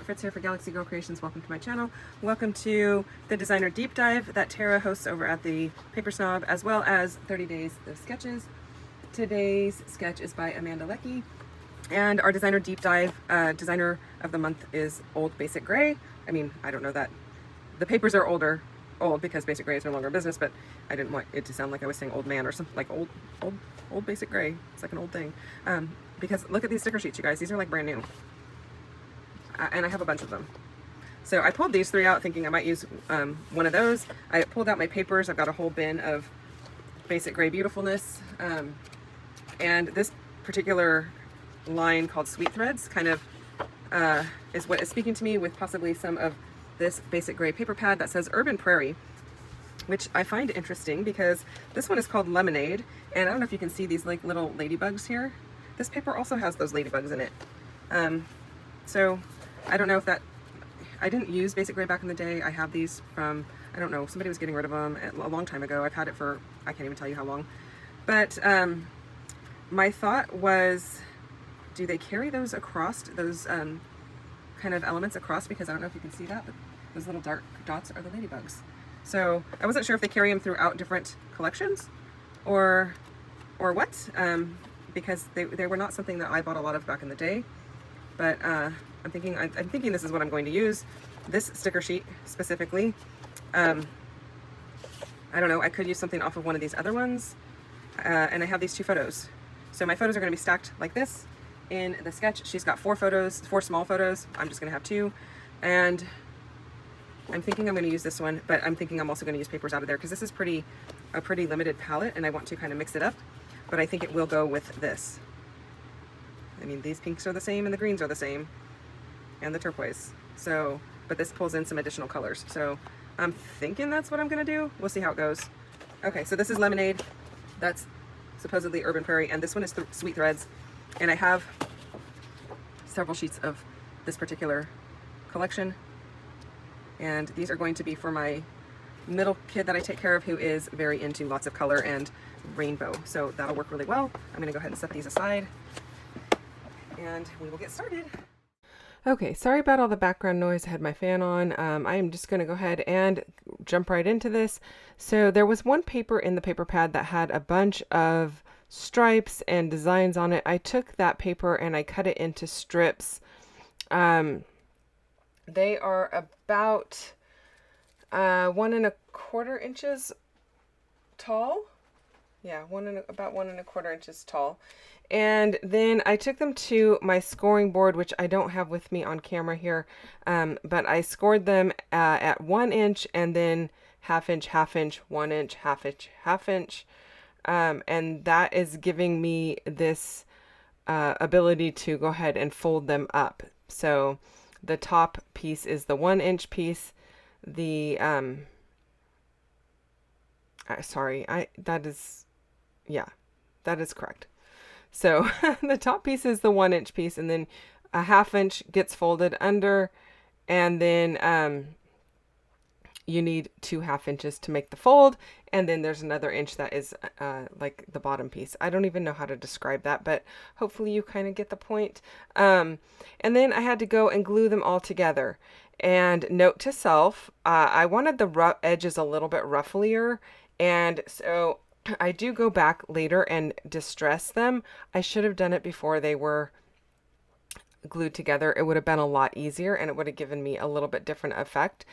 Fritz here for Galaxy Girl Creations. Welcome to my channel. Welcome to the designer deep dive that Tara hosts over at the Paper Snob, as well as 30 Days of Sketches. Today's sketch is by Amanda Leckie, and our designer deep dive designer of the month is Old Basic Gray. I mean, I don't know that the papers are old because Basic Gray is no longer in business, but I didn't want it to sound like I was saying old man or something, like old Basic Gray. It's like an old thing. Because look at these sticker sheets, you guys. These are like brand new. And I have a bunch of them. So I pulled these three out thinking I might use one of those. I pulled out my papers. I've got a whole bin of Basic Gray Beautifulness. And this particular line called Sweet Threads kind of is what is speaking to me, with possibly some of this Basic Gray paper pad that says Urban Prairie, which I find interesting because this one is called Lemonade. And I don't know if you can see these like little ladybugs here. This paper also has those ladybugs in it. So I don't know if that, I didn't use Basic Gray back in the day. I have these from, I don't know, somebody was getting rid of them a long time ago. I've had it for, I can't even tell you how long. But my thought was, do they carry those across, those kind of elements across? Because I don't know if you can see that, but those little dark dots are the ladybugs. So I wasn't sure if they carry them throughout different collections or what, because they were not something that I bought a lot of back in the day. But I'm thinking this is what I'm going to use. This sticker sheet specifically. I don't know, I could use something off of one of these other ones. And I have these two photos. So my photos are going to be stacked like this in the sketch. She's got four small photos. I'm just going to have two. And I'm thinking I'm going to use this one, but I'm thinking I'm also going to use papers out of there because this is a pretty limited palette and I want to kind of mix it up. But I think it will go with this. I mean, these pinks are the same and the greens are the same, and the turquoise. So, but this pulls in some additional colors. So I'm thinking that's what I'm gonna do. We'll see how it goes. Okay, so this is Lemonade. That's supposedly Urban Prairie, and this one is Sweet Threads. And I have several sheets of this particular collection. And these are going to be for my middle kid that I take care of, who is very into lots of color and rainbow. So that'll work really well. I'm gonna go ahead and set these aside, and we will get started. Okay, sorry about all the background noise. I had my fan on. I am just going to go ahead and jump right into this. So there was one paper in the paper pad that had a bunch of stripes and designs on it. I took that paper and I cut it into strips. They are about 1¼ inches tall. Yeah, about 1¼ inches tall. And then I took them to my scoring board, which I don't have with me on camera here, but I scored them at 1 inch and then ½ inch, ½ inch, 1 inch, ½ inch, ½ inch. And that is giving me this ability to go ahead and fold them up. So the top piece is the 1 inch piece. The, that is correct. So the top piece is the 1 inch piece, and then a ½ inch gets folded under, and then you need 2 ½ inches to make the fold, and then there's another inch that is like the bottom piece. I don't even know how to describe that, but hopefully you kind of get the point. And then I had to go and glue them all together. And note to self, I wanted the edges a little bit rufflier, and so I do go back later and distress them. I should have done it before they were glued together. It would have been a lot easier and it would have given me a little bit different effect.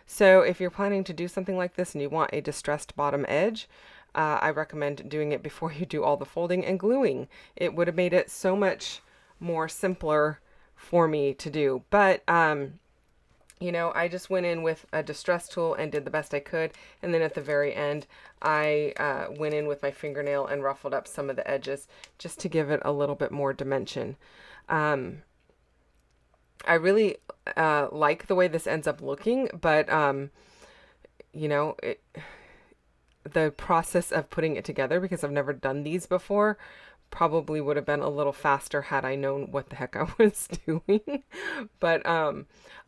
So if you're planning to do something like this and you want a distressed bottom edge, I recommend doing it before you do all the folding and gluing. It would have made it so much more simpler for me to do. But you know, I just went in with a distress tool and did the best I could. And then at the very end, I went in with my fingernail and ruffled up some of the edges just to give it a little bit more dimension. I really like the way this ends up looking, but, you know, the process of putting it together, because I've never done these before, probably would have been a little faster had I known what the heck I was doing. But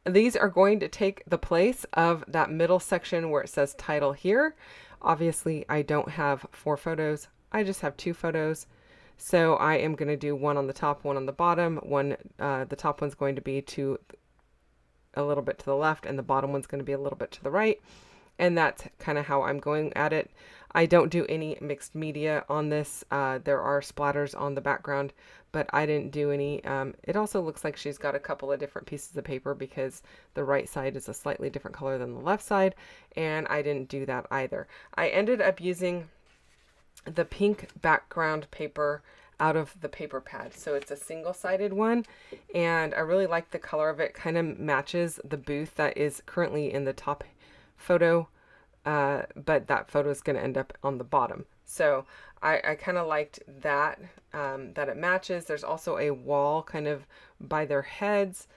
these are going to take the place of that middle section where it says title here. Obviously, I don't have 4 photos. I just have 2 photos. So I am going to do one on the top, one on the bottom. The top one's going to be to a little bit to the left and the bottom one's going to be a little bit to the right. And that's kind of how I'm going at it. I don't do any mixed media on this. There are splatters on the background, but I didn't do any. It also looks like she's got a couple of different pieces of paper because the right side is a slightly different color than the left side, and I didn't do that either. I ended up using the pink background paper out of the paper pad. So it's a single-sided one, and I really like the color of it. Kind of matches the booth that is currently in the top photo, but that photo is going to end up on the bottom. So I kind of liked that, that it matches. There's also a wall kind of by their heads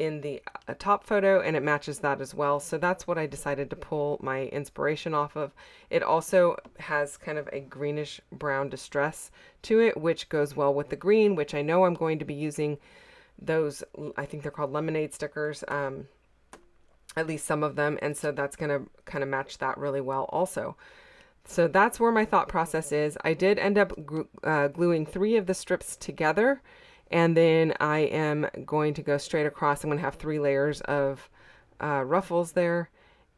in the top photo, and it matches that as well. So that's what I decided to pull my inspiration off of. It also has kind of a greenish brown distress to it, which goes well with the green, which I know I'm going to be using those, I think they're called lemonade stickers, at least some of them, and so that's going to kind of match that really well also. So that's where my thought process is. I did end up gluing 3 of the strips together, and then I am going to go straight across. I'm going to have 3 layers of ruffles there,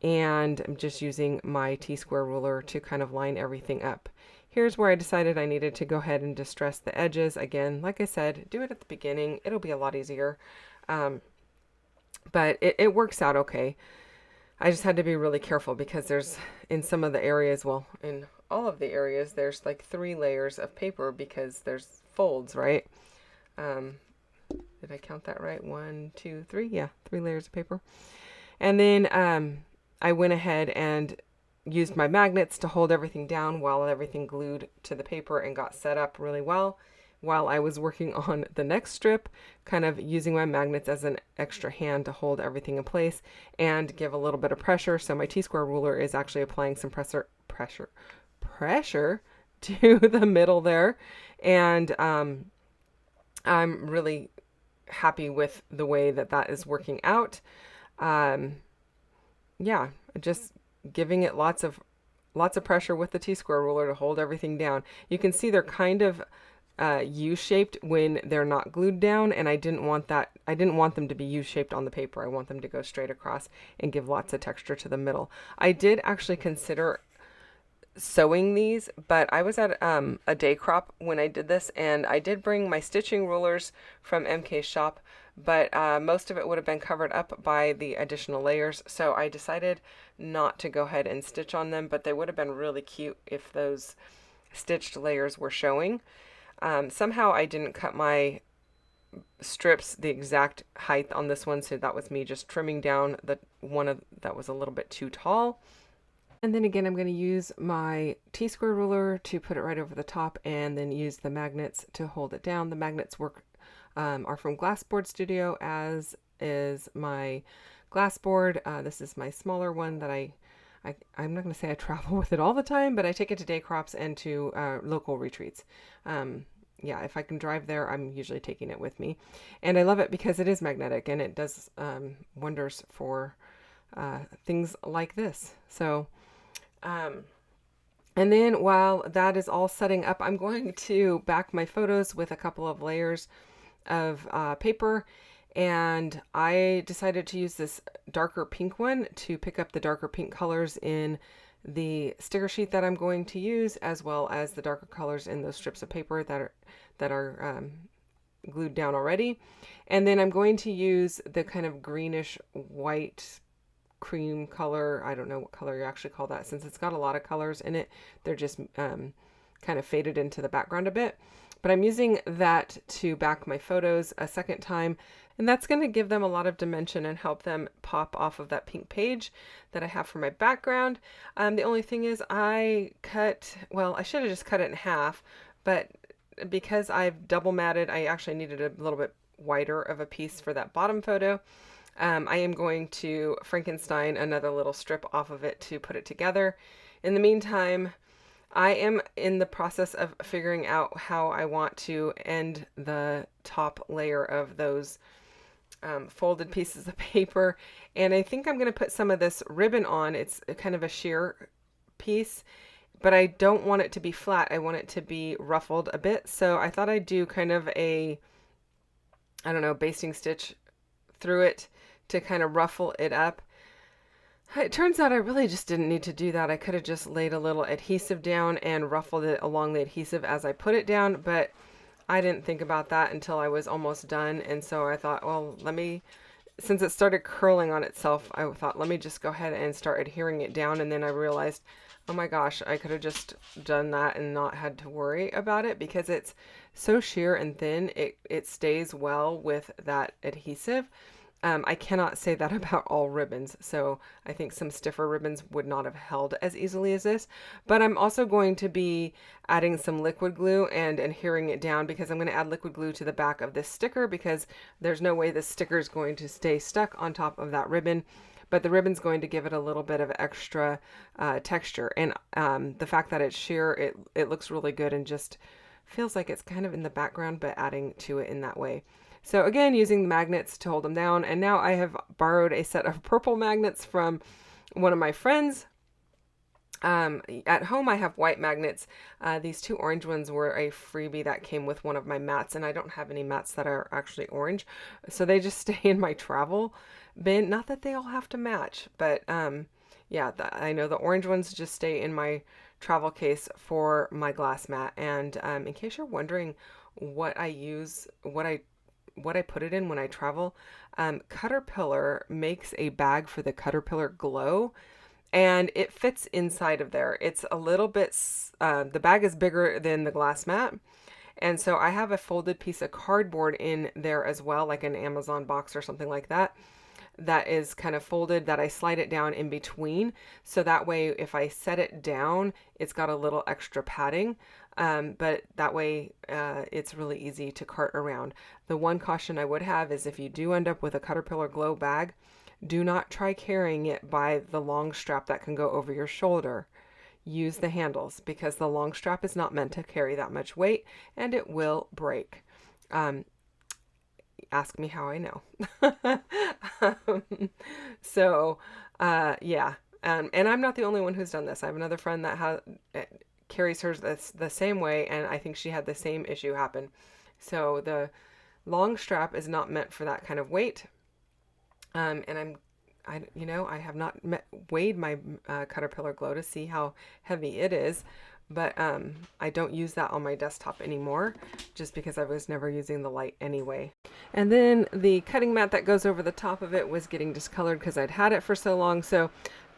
and I'm just using my T-square ruler to kind of line everything up. Here's where I decided I needed to go ahead and distress the edges. Again, like I said, do it at the beginning. It'll be a lot easier. But it works out okay. I just had to be really careful because there's, in some of the areas, well, in all of the areas, there's like 3 layers of paper because there's folds, right? Did I count that right? 1, 2, 3. Yeah, 3 layers of paper. And then I went ahead and used my magnets to hold everything down while everything glued to the paper and got set up really well. While I was working on the next strip, kind of using my magnets as an extra hand to hold everything in place and give a little bit of pressure. So my T-square ruler is actually applying some pressure to the middle there. And I'm really happy with the way that that is working out. Yeah, just giving it lots of pressure with the T-square ruler to hold everything down. You can see they're kind of U-shaped when they're not glued down, and I didn't want that. I didn't want them to be U-shaped on the paper. I want them to go straight across and give lots of texture to the middle. I did actually consider sewing these, but I was at a day crop when I did this, and I did bring my stitching rulers from MK's shop, but most of it would have been covered up by the additional layers, so I decided not to go ahead and stitch on them, but they would have been really cute if those stitched layers were showing. Somehow I didn't cut my strips the exact height on this one, so that was me just trimming down the one that was a little bit too tall. And then again, I'm going to use my T-square ruler to put it right over the top, and then use the magnets to hold it down. The magnets are from Glassboard Studio, as is my glass board. This is my smaller one that I'm not going to say I travel with it all the time, but I take it to day crops and to local retreats. Yeah, if I can drive there, I'm usually taking it with me. And I love it because it is magnetic, and it does wonders for things like this. So, and then while that is all setting up, I'm going to back my photos with a couple of layers of paper. And I decided to use this darker pink one to pick up the darker pink colors in the sticker sheet that I'm going to use, as well as the darker colors in those strips of paper that are glued down already. And then I'm going to use the kind of greenish white cream color. I don't know what color you actually call that, since it's got a lot of colors in it. They're just kind of faded into the background a bit. But I'm using that to back my photos a second time, and that's going to give them a lot of dimension and help them pop off of that pink page that I have for my background. The only thing is I should have just cut it in half, but because I've double matted, I actually needed a little bit wider of a piece for that bottom photo. I am going to Frankenstein another little strip off of it to put it together. In the meantime, I am in the process of figuring out how I want to end the top layer of those folded pieces of paper. And I think I'm going to put some of this ribbon on. It's kind of a sheer piece, but I don't want it to be flat. I want it to be ruffled a bit. So I thought I'd do kind of a, I don't know, basting stitch through it to kind of ruffle it up. It turns out I really just didn't need to do that. I could have just laid a little adhesive down and ruffled it along the adhesive as I put it down, but I didn't think about that until I was almost done. And so I thought, well, since it started curling on itself, I thought, let me just go ahead and start adhering it down. And then I realized, oh my gosh, I could have just done that and not had to worry about it because it's so sheer and thin. It stays well with that adhesive. I cannot say that about all ribbons, so I think some stiffer ribbons would not have held as easily as this. But I'm also going to be adding some liquid glue and adhering it down because I'm going to add liquid glue to the back of this sticker because there's no way this sticker is going to stay stuck on top of that ribbon. But the ribbon's going to give it a little bit of extra texture. And the fact that it's sheer, it looks really good and just feels like it's kind of in the background, but adding to it in that way. So again, using the magnets to hold them down. And now I have borrowed a set of purple magnets from one of my friends. At home, I have white magnets. These two orange ones were a freebie that came with one of my mats, and I don't have any mats that are actually orange. So they just stay in my travel bin. Not that they all have to match, but yeah, I know the orange ones just stay in my travel case for my glass mat. And in case you're wondering what I use, what I put it in when I travel, Caterpillar makes a bag for the Caterpillar Glow, and it fits inside of there. It's a little bit, the bag is bigger than the glass mat, and so I have a folded piece of cardboard in there as well, like an Amazon box or something like that, that is kind of folded, that I slide it down in between, so that way if I set it down, it's got a little extra padding. But that way it's really easy to cart around. The one caution I would have is if you do end up with a Caterpillar Glow bag, do not try carrying it by the long strap that can go over your shoulder. Use the handles because the long strap is not meant to carry that much weight and it will break. Ask me how I know. Yeah. And I'm not the only one who's done this. I have another friend that carries hers the same way, and I think she had the same issue happen. So the long strap is not meant for that kind of weight. And I have not weighed my Caterpillar Glow to see how heavy it is, but I don't use that on my desktop anymore just because I was never using the light anyway. And then the cutting mat that goes over the top of it was getting discolored because I'd had it for so long. So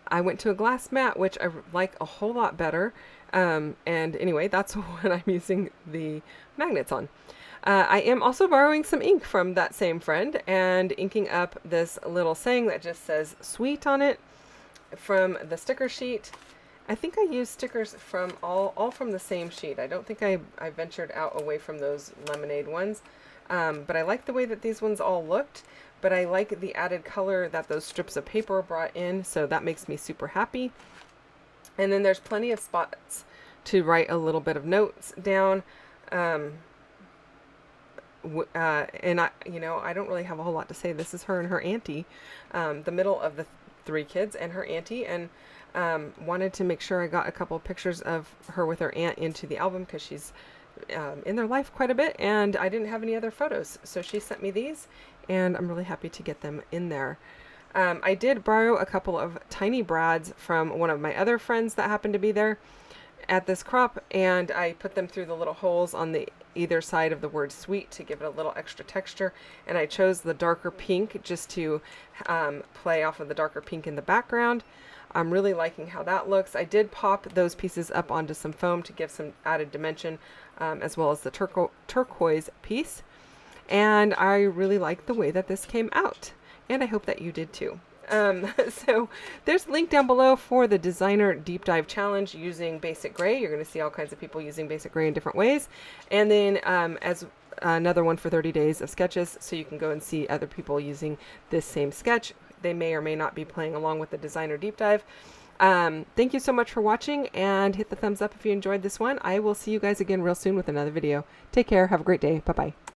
I went to a glass mat, which I like a whole lot better. And anyway, that's what I'm using the magnets on. I am also borrowing some ink from that same friend and inking up this little saying that just says sweet on it from the sticker sheet. I think I used stickers from all from the same sheet. I don't think I ventured out away from those lemonade ones. But I like the way that these ones all looked, but I like the added color that those strips of paper brought in, so that makes me super happy. And then there's plenty of spots to write a little bit of notes down. And I don't really have a whole lot to say. This is her and her auntie, the middle of the three kids and her auntie, and wanted to make sure I got a couple of pictures of her with her aunt into the album because she's in their life quite a bit, and I didn't have any other photos, so she sent me these, and I'm really happy to get them in there. I did borrow a couple of tiny brads from one of my other friends that happened to be there at this crop, and I put them through the little holes on the either side of the word sweet to give it a little extra texture, and I chose the darker pink just to play off of the darker pink in the background. I'm really liking how that looks. I did pop those pieces up onto some foam to give some added dimension, as well as the turquoise piece. And I really like the way that this came out, and I hope that you did too. So there's a link down below for the designer deep dive challenge using basic gray. You're going to see all kinds of people using basic gray in different ways. And then as another one for 30 days of sketches, so you can go and see other people using this same sketch. They may or may not be playing along with the designer deep dive. Thank you so much for watching, and hit the thumbs up if you enjoyed this one. I will see you guys again real soon with another video. Take care. Have a great day. Bye-bye.